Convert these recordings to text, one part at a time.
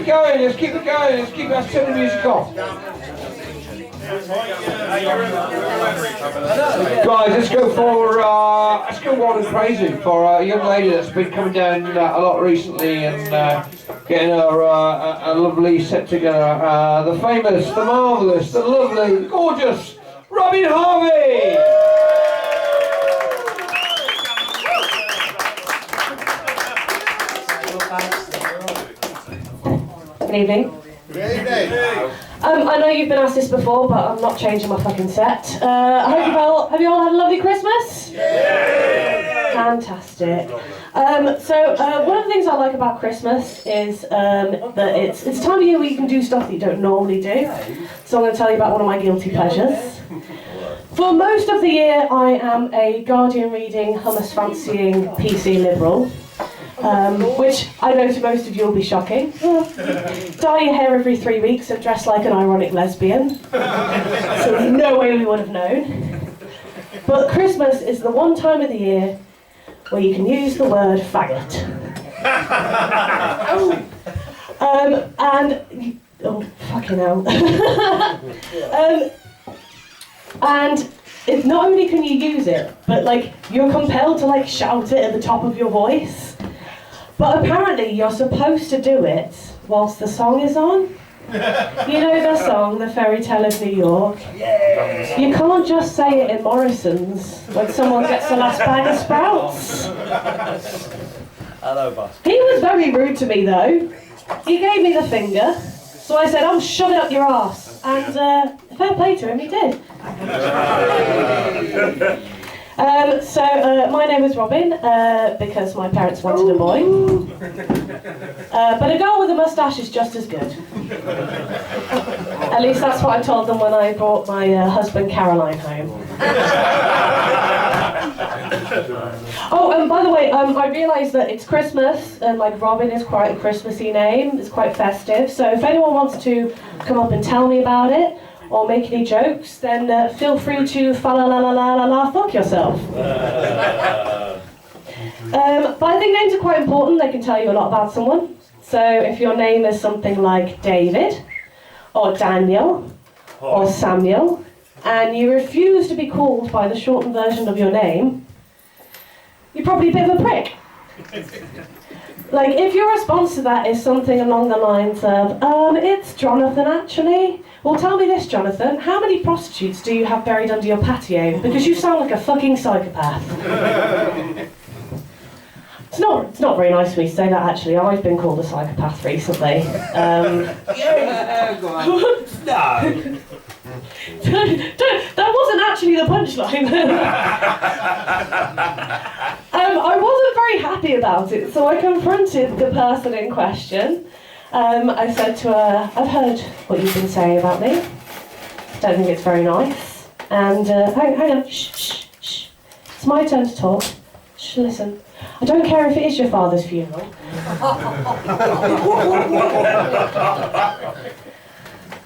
it going, let's keep it going, let's turn the music off. Guys, let's go wild and crazy for a young lady that's been coming down a lot recently and getting her a lovely set together. The famous, the marvellous, the lovely, gorgeous comedyROBYNharvey! Good evening. I know you've been asked this before, but I'm not changing my fucking set. I hope have you all had a lovely Christmas? Yeah. Fantastic. One of the things I like about Christmas is that it's a time of year where you can do stuff that you don't normally do. So I'm going to tell you about one of my guilty pleasures. For most of the year, I am a Guardian reading, hummus fancying PC liberal. Which I know to most of you will be shocking. Dye your hair every 3 weeks and dress like an ironic lesbian. So there's no way we would have known. But Christmas is the one time of the year where you can use the word faggot. Oh, fucking hell. And not only can you use it, but like you're compelled to like shout it at the top of your voice. But apparently you're supposed to do it whilst the song is on. You know the song, The Fairy Tale of New York? Yeah. You can't just say it in Morrison's when someone gets the last bag of sprouts. Hello, boss. He was very rude to me though. He gave me the finger, so I said, "I'm shove it up your arse." And fair play to him, he did. My name is Robin, because my parents wanted a boy. But a girl with a moustache is just as good. At least that's what I told them when I brought my husband Caroline home. Oh, and by the way, I realised that it's Christmas, and like Robin is quite a Christmassy name, it's quite festive, so if anyone wants to come up and tell me about it, or make any jokes, then feel free to fa-la-la-la-la-la fuck yourself. But I think names are quite important, they can tell you a lot about someone. So if your name is something like David, or Daniel, or Samuel, and you refuse to be called by the shortened version of your name, you're probably a bit of a prick. Like, if your response to that is something along the lines of, it's Jonathan actually. Well, tell me this, Jonathan, how many prostitutes do you have buried under your patio? Because you sound like a fucking psychopath. It's not very nice of me to say that, actually. I've been called a psychopath recently. Yeah, go on. No. That wasn't actually the punchline. I wasn't very happy about it, so I confronted the person in question. I said to her, "I've heard what you've been saying about me. Don't think it's very nice. And hang on, shh. It's my turn to talk. Shh, listen. I don't care if it is your father's funeral."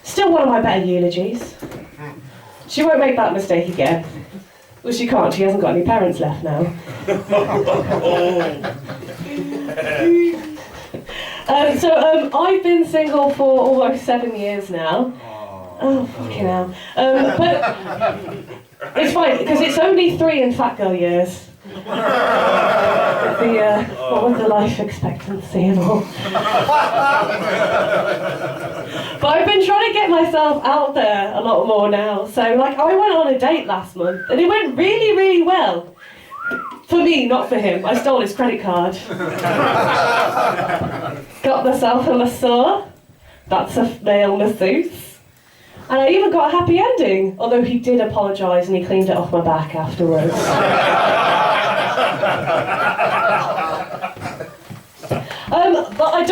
Still one of my better eulogies. She won't make that mistake again. Well, she can't. She hasn't got any parents left now. I've been single for almost 7 years now. Oh, fucking hell. But it's fine, because it's only 3 in fat girl years. What was the life expectancy and all? But I've been trying to get myself out there a lot more now. So, like, I went on a date last month, and it went really, really well. For me, not for him. I stole his credit card. Got myself a masseur. That's a male masseuse. And I even got a happy ending, although he did apologise and he cleaned it off my back afterwards. But I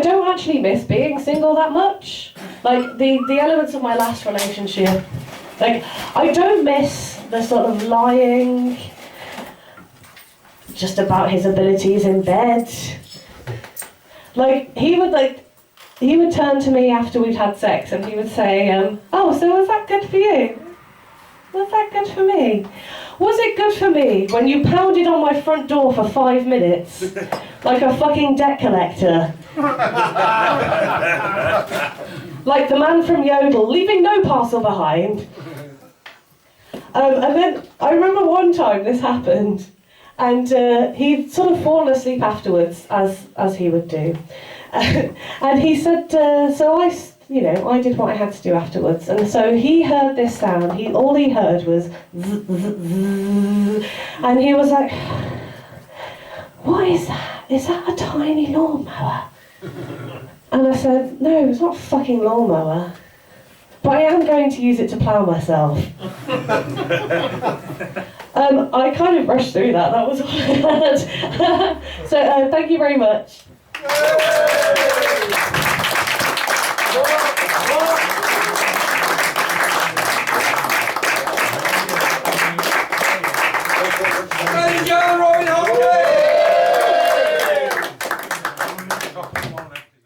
don't actually miss being single that much. Like, the elements of my last relationship, like, I don't miss the sort of lying, just about his abilities in bed. Like, he would turn to me after we'd had sex and he would say, "Oh, so was that good for you? Was that good for me? Was it good for me when you pounded on my front door for 5 minutes like a fucking debt collector Like the man from Yodel, leaving no parcel behind. And then I remember one time this happened, and he'd sort of fallen asleep afterwards, as he would do. And he said, so I did what I had to do afterwards, and so he heard this sound. All he heard was zzz, zzz, zzz, and he was like, "What is that? Is that a tiny lawnmower?" And I said, "No, it's not a fucking lawnmower, but I am going to use it to plough myself." I kind of rushed through that. That was all I had. So thank you very much.